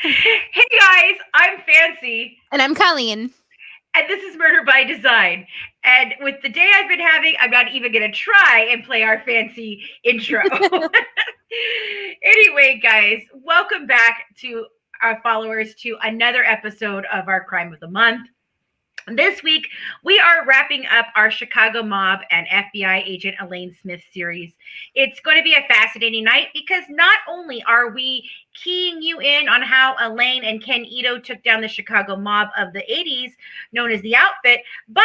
Hey guys, I'm Fancy, And I'm Colleen. and this is Murder by Design. And with the day I've been having, I'm not even going to try and play our fancy intro. Anyway, guys, welcome back to our followers to another episode of our Crime of the Month. This week, we are wrapping up our Chicago Mob and FBI agent Elaine Smith series. It's going to be a fascinating night because not only are we keying you in on how Elaine and Ken Ito took down the Chicago Mob of the 80s, known as the Outfit, but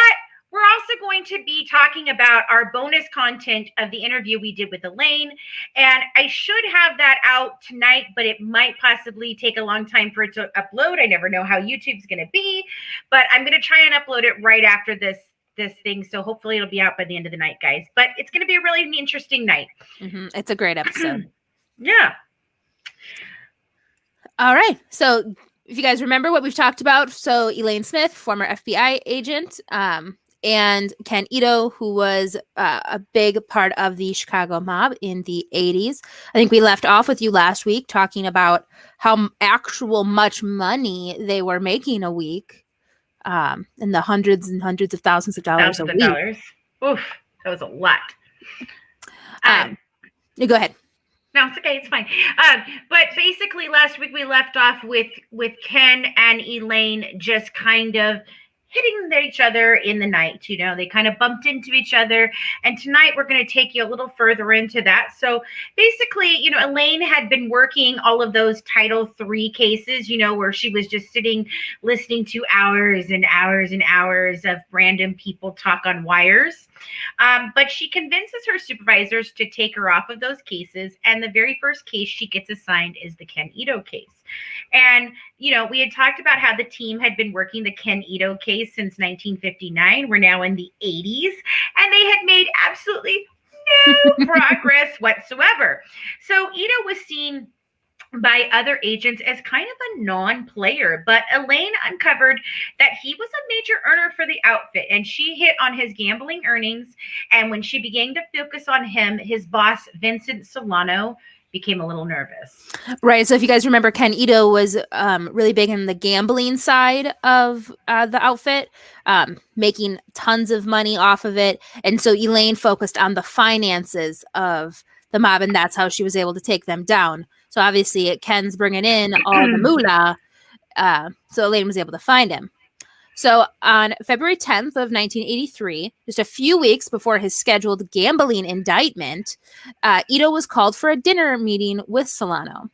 we're also going to be talking about our bonus content of the interview we did with Elaine. And I should have that out tonight, but it might possibly take a long time for it to upload. I never know how YouTube's going to be, but I'm going to try and upload it right after this thing. So hopefully it'll be out by the end of the night, guys. But it's going to be a really interesting night. It's a great episode. Yeah. All right. So if you guys remember what we've talked about, so Elaine Smith, former FBI agent, and Ken Ito, who was a big part of the Chicago mob in the 80s. I think we left off with you last week talking about how actual much money they were making a week, in the hundreds and hundreds of thousands of dollars a week. Oof, that was a lot. You go ahead. No, it's okay. It's fine. But basically, last week we left off with Ken and Elaine just kind of hitting each other in the night. You know, they kind of bumped into each other. And tonight we're going to take you a little further into that. So basically, you know, Elaine had been working all of those Title III cases, you know, where she was just sitting listening to hours and hours and hours of random people talk on wires. But she convinces her supervisors to take her off of those cases. And the very first case she gets assigned is the Ken Ito case. And, you know, we had talked about how the team had been working the Ken Ito case since 1959. We're now in the 80s, and they had made absolutely no progress whatsoever. So Ito was seen by other agents as kind of a non-player, but Elaine uncovered that he was a major earner for the outfit, and she hit on his gambling earnings. And when she began to focus on him, his boss, Vincent Solano, became a little nervous. Right. So if you guys remember, Ken Ito was really big in the gambling side of the outfit, making tons of money off of it. And so Elaine focused on the finances of the mob, and that's how she was able to take them down. So obviously Ken's bringing in all the moolah, so Elaine was able to find him. So on February 10th of 1983, just a few weeks before his scheduled gambling indictment, Ito was called for a dinner meeting with Solano.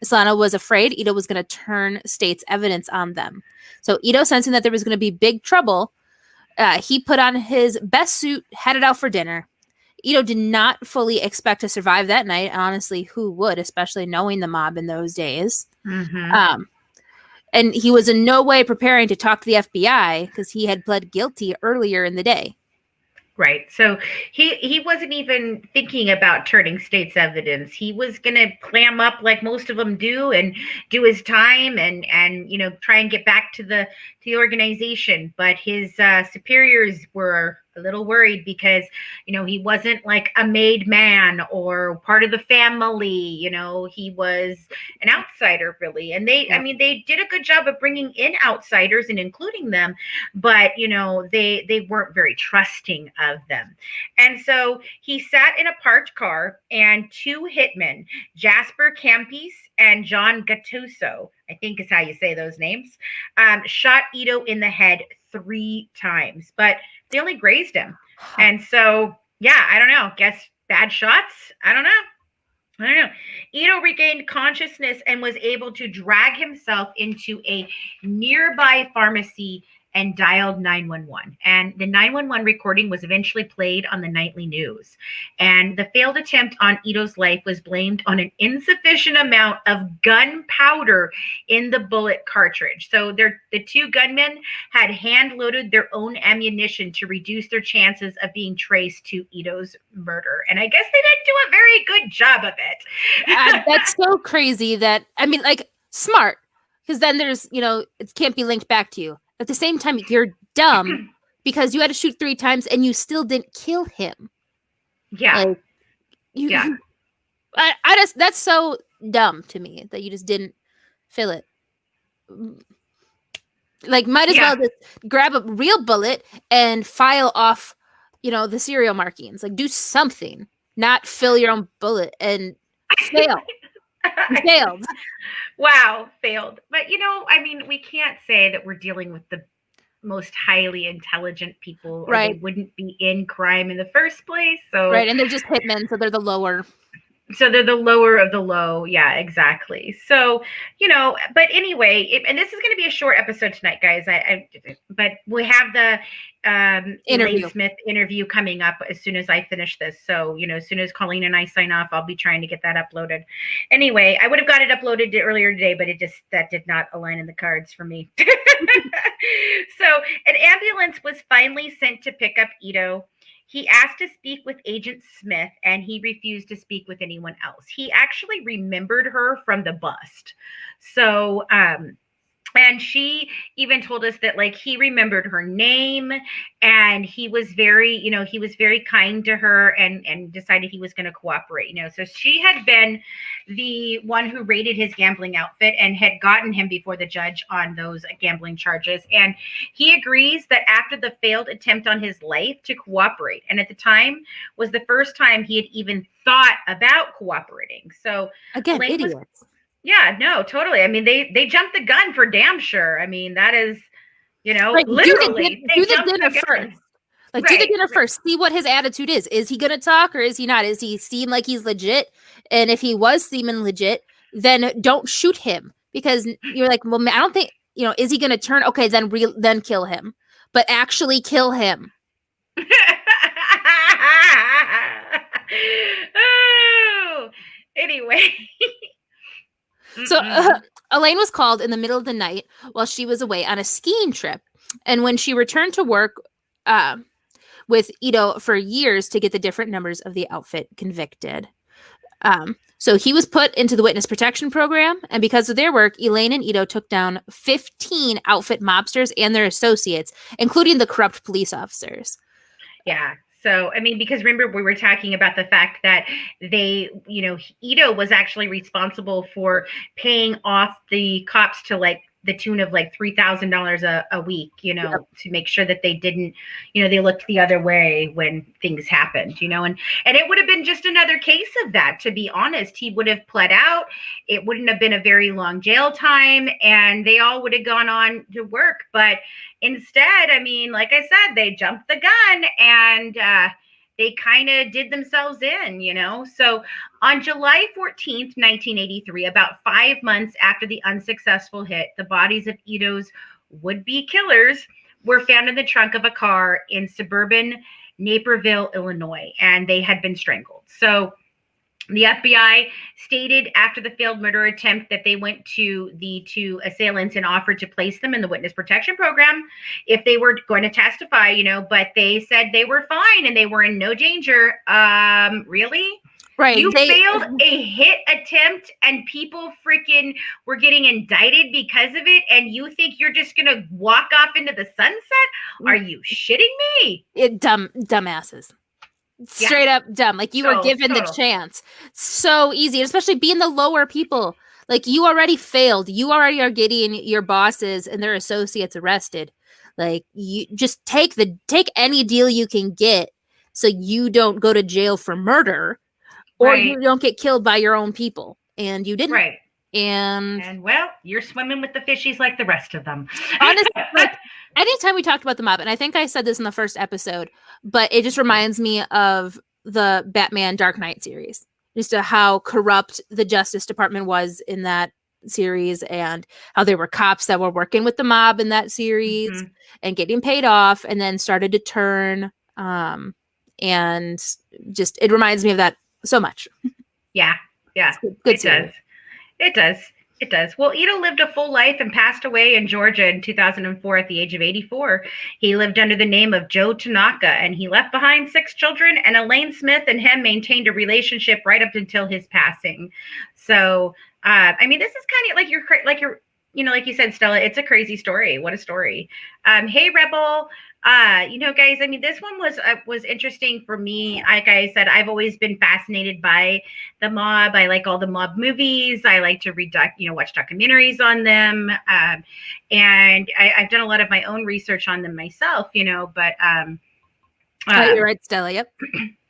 Solano was afraid Ito was going to turn state's evidence on them. So Ito, sensing that there was going to be big trouble, he put on his best suit, headed out for dinner. Ito did not fully expect to survive that night. Honestly, who would, especially knowing the mob in those days? Mm-hmm. And he was in no way preparing to talk to the FBI because he had pled guilty earlier in the day. Right. So he wasn't even thinking about turning state's evidence. He was going to clam up like most of them do and do his time and you know try and get back to the organization. But his superiors were a little worried because you know he wasn't like a made man or part of the family. You know, he was an outsider really, and I mean they did a good job of bringing in outsiders and including them, but you know they weren't very trusting of them. And so he sat in a parked car, and two hitmen, Jasper Campis and John Gattuso, I think is how you say those names, shot Ito in the head 3 times, but they only grazed him. And so, yeah, I don't know. Guess bad shots? I don't know. Ito regained consciousness and was able to drag himself into a nearby pharmacy and dialed 911. And the 911 recording was eventually played on the nightly news. And the failed attempt on Ito's life was blamed on an insufficient amount of gunpowder in the bullet cartridge. So the two gunmen had hand-loaded their own ammunition to reduce their chances of being traced to Ito's murder. And I guess they didn't do a very good job of it. That's so crazy that, I mean, like, smart. Because then there's, you know, it can't be linked back to you. At the same time, you're dumb because you had to shoot 3 times and you still didn't kill him. Yeah. Like, I just, that's so dumb to me that you just didn't fill it. Like, might as Yeah. well just grab a real bullet and file off, the serial markings. Like, do something, not fill your own bullet and fail. You failed. Wow, failed. But I mean, we can't say that we're dealing with the most highly intelligent people, or they Right. wouldn't be in crime in the first place. So Right. And they're just hitmen, so they're the lower. they're the lower of the low. Yeah, exactly. So but anyway, and this is going to be a short episode tonight, guys. But we have the Elaine Interview. Smith interview coming up as soon as I finish this. So as soon as Colleen and I sign off, I'll be trying to get that uploaded. Anyway, I would have got it uploaded earlier today, but that did not align in the cards for me. So an ambulance was finally sent to pick up Ito. He asked to speak with Agent Smith, and he refused to speak with anyone else. He actually remembered her from the bust. So, and she even told us that like he remembered her name, and he was very kind to her, and decided he was going to cooperate. So she had been the one who raided his gambling outfit and had gotten him before the judge on those gambling charges, and he agrees that after the failed attempt on his life to cooperate, and at the time was the first time he had even thought about cooperating. So Again, Elaine was idiots. yeah, no, totally. I mean, they jumped the gun for damn sure. I mean, that is, Right. literally they Do the jumped dinner the gun. first. Like, do the Right. dinner first. See what his attitude is. Is he going to talk or is he not? Is he seem like he's legit? And if he was seeming legit, then don't shoot him, because you're like, well, I don't think, is he going to turn? Okay, then kill him, but actually kill him. Oh, anyway. So Elaine was called in the middle of the night while she was away on a skiing trip. And when she returned to work with Ito for years to get the different numbers of the outfit convicted. So he was put into the witness protection program. And because of their work, Elaine and Ito took down 15 outfit mobsters and their associates, including the corrupt police officers. Yeah. So, I mean, because remember, we were talking about the fact that Ito was actually responsible for paying off the cops to like the tune of like $3,000 a week, Yep. to make sure that they didn't, they looked the other way when things happened, and it would have been just another case of that, to be honest. He would have pled out. It wouldn't have been a very long jail time, and they all would have gone on to work. But instead, I mean, like I said, they jumped the gun, and they kind of did themselves in, So on July 14th, 1983, about 5 months after the unsuccessful hit, the bodies of Ito's would-be killers were found in the trunk of a car in suburban Naperville, Illinois, and they had been strangled. So the FBI stated after the failed murder attempt that they went to the two assailants and offered to place them in the witness protection program if they were going to testify, but they said they were fine and they were in no danger. Really? Right. You failed a hit attempt and people freaking were getting indicted because of it, and you think you're just going to walk off into the sunset? Are you shitting me? Dumbasses. Straight up dumb. Like, you were given the chance. So easy, especially being the lower people. Like, you already failed. You already are getting your bosses and their associates arrested. Like, you just take any deal you can get so you don't go to jail for murder, or you don't get killed by your own people. And you didn't. Right. And well, you're swimming with the fishies like the rest of them. Honestly, like, anytime we talked about the mob, and I think I said this in the first episode, but it just reminds me of the Batman Dark Knight series, just how corrupt the Justice Department was in that series, and how there were cops that were working with the mob in that series and getting paid off, and then started to turn. And just, it reminds me of that so much. Yeah. Good series. It does. Well, Ito lived a full life and passed away in Georgia in 2004 at the age of 84. He lived under the name of Joe Tanaka, and he left behind 6 children, and Elaine Smith and him maintained a relationship right up until his passing. So, I mean, this is kind of like you said, Stella, it's a crazy story. What a story. Hey, Rebel. Guys, I mean, this one was interesting for me. Like I said, I've always been fascinated by the mob. I like all the mob movies. I like to read watch documentaries on them. And I've done a lot of my own research on them myself, but You're right, Stella. Yep.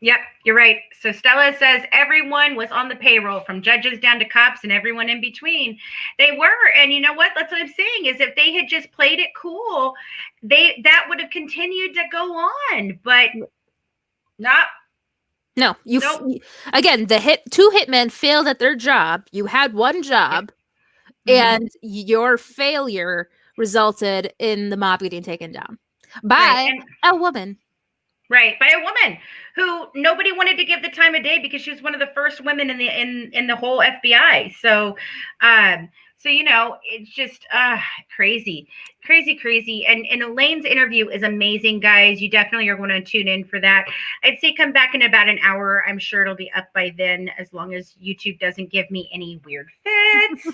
Yep, you're right. So Stella says everyone was on the payroll, from judges down to cops and everyone in between. They were, and you know what? That's what I'm saying, is if they had just played it cool, that would have continued to go on. But not. No, Nope. again, two hitmen failed at their job. You had one job, and your failure resulted in the mob getting taken down by a woman. Right, by a woman who nobody wanted to give the time of day because she was one of the first women in the whole FBI. So, it's just crazy. And Elaine's interview is amazing, guys. You definitely are going to tune in for that. I'd say come back in about an hour. I'm sure it'll be up by then, as long as YouTube doesn't give me any weird fits,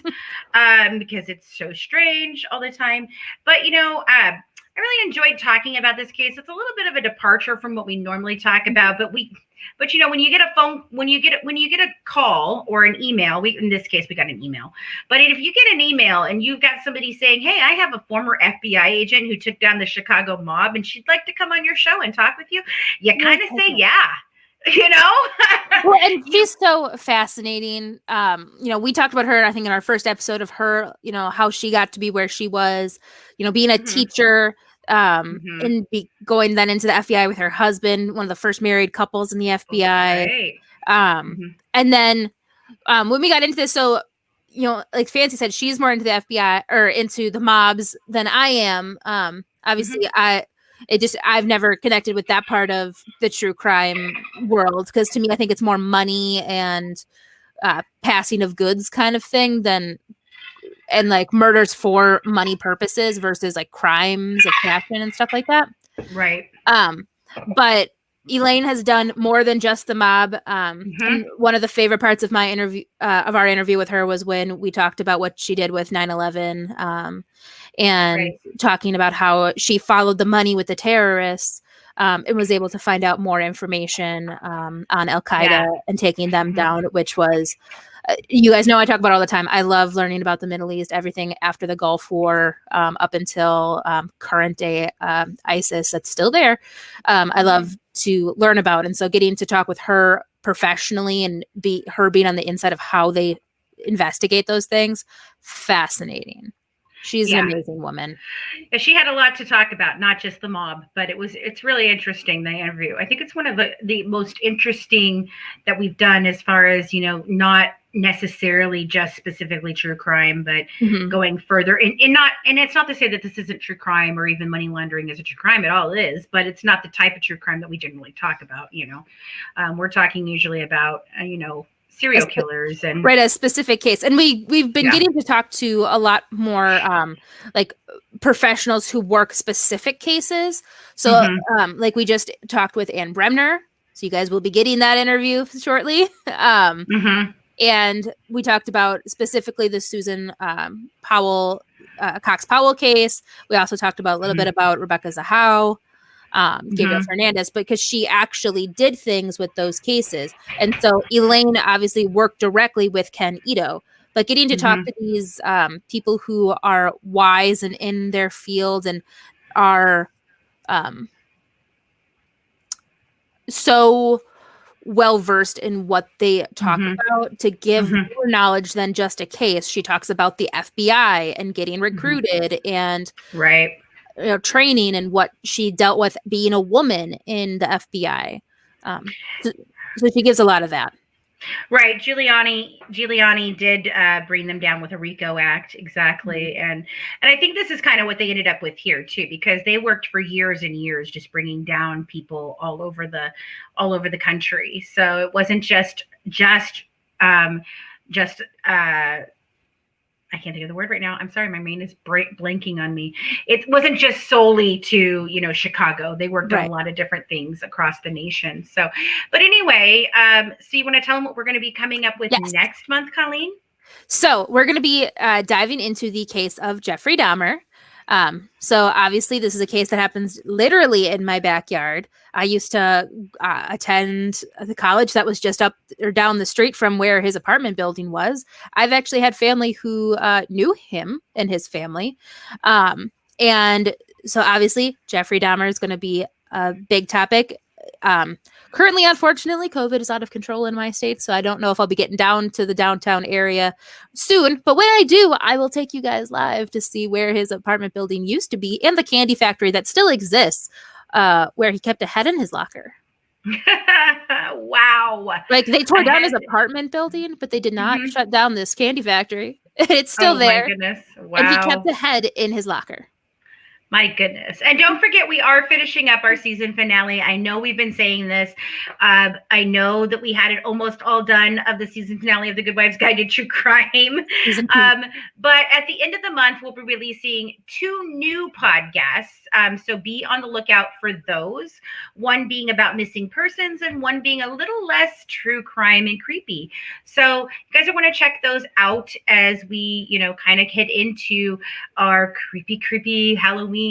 because it's so strange all the time. But I really enjoyed talking about this case. It's a little bit of a departure from what we normally talk about, but when you get a call or an email, in this case we got an email. But if you get an email and you've got somebody saying, "Hey, I have a former FBI agent who took down the Chicago mob and she'd like to come on your show and talk with you," you kind of say, "Yeah." Well, and she's so fascinating. We talked about her, I think, in our first episode of her, how she got to be where she was, being a teacher, and going then into the FBI with her husband, one of the first married couples in the FBI. Right. And then when we got into this, so like Fancy said, she's more into the FBI or into the mobs than I am. Obviously, I've never connected with that part of the true crime world, because to me, I think it's more money and passing of goods kind of thing and like murders for money purposes versus like crimes of passion and stuff like that. Right. But Elaine has done more than just the mob. And one of the favorite parts of our interview with her was when we talked about what she did with 9/11, and talking about how she followed the money with the terrorists, and was able to find out more information on Al Qaeda and taking them down, which was, you guys know I talk about all the time. I love learning about the Middle East, everything after the Gulf War, up until current day ISIS that's still there. I love to learn about. And so getting to talk with her professionally and her being on the inside of how they investigate those things, fascinating. She's an amazing woman. Yeah, she had a lot to talk about, not just the mob, but it's really interesting, the interview. I think it's one of the most interesting that we've done, as far as, not necessarily just specifically true crime, but going further and it's not to say that this isn't true crime, or even money laundering is a true crime. It all is, but it's not the type of true crime that we generally talk about. We're talking usually about, serial killers and a specific case. And we've been getting to talk to a lot more like professionals who work specific cases. So like we just talked with Ann Bremner. So you guys will be getting that interview shortly. And we talked about specifically the Susan Cox Powell case. We also talked about a little bit about Rebecca Zahau, Gabriel Fernandez, because she actually did things with those cases. And so Elaine obviously worked directly with Ken Ito, but getting to talk to these people who are wise and in their field and are so well versed in what they talk about, to give more knowledge than just a case. She talks about the FBI and getting recruited and training, and what she dealt with being a woman in the FBI. So she gives a lot of that. Right. Giuliani did bring them down with a RICO Act. Exactly. And I think this is kind of what they ended up with here too, because they worked for years and years just bringing down people all over the country. So it wasn't just I can't think of the word right now. I'm sorry, my brain is blanking on me. It wasn't just solely to, Chicago. They worked on a lot of different things across the nation. So, but anyway, so you want to tell them what we're going to be coming up with next month, Colleen? So we're going to be diving into the case of Jeffrey Dahmer. So obviously this is a case that happens literally in my backyard. I used to attend the college that was just up or down the street from where his apartment building was. I've actually had family who knew him and his family. And so obviously Jeffrey Dahmer is going to be a big topic. Currently, unfortunately, COVID is out of control in my state, so I don't know if I'll be getting down to the downtown area soon. But when I do, I will take you guys live to see where his apartment building used to be and the candy factory that still exists, where he kept a head in his locker. Wow. Like they tore down his apartment building, but they did not shut down this candy factory. It's still there. Oh my goodness. Wow. And he kept the head in his locker. My goodness. And don't forget, we are finishing up our season finale. I know we've been saying this. I know that we had it almost all done of the season finale of The Good Wives Guide to True Crime. But at the end of the month, we'll be releasing 2 new podcasts. So be on the lookout for those. One being about missing persons and one being a little less true crime and creepy. So you guys want to check those out as we, kind of head into our creepy Halloween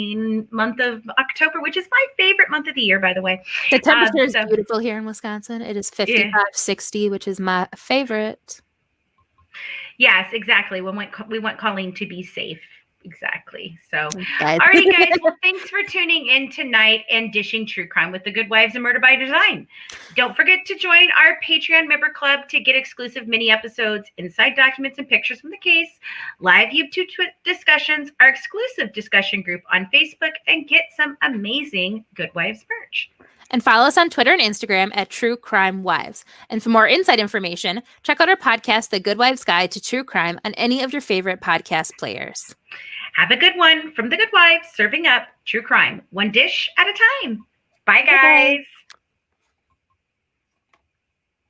month of October, which is my favorite month of the year, by the way. The temperature is beautiful here in Wisconsin. It is 55, 60, which is my favorite. Yes, exactly. We want Colleen to be safe. Exactly. So, alrighty, guys. Well, thanks for tuning in tonight and dishing true crime with The Good Wives and Murder by Design. Don't forget to join our Patreon member club to get exclusive mini episodes, inside documents and pictures from the case, live YouTube discussions, our exclusive discussion group on Facebook, and get some amazing Good Wives merch. And follow us on Twitter and Instagram at True Crime Wives. And for more inside information, check out our podcast, The Good Wives Guide to True Crime, on any of your favorite podcast players. Have a good one from The Good Wives, serving up true crime, one dish at a time. Bye, guys. Bye-bye.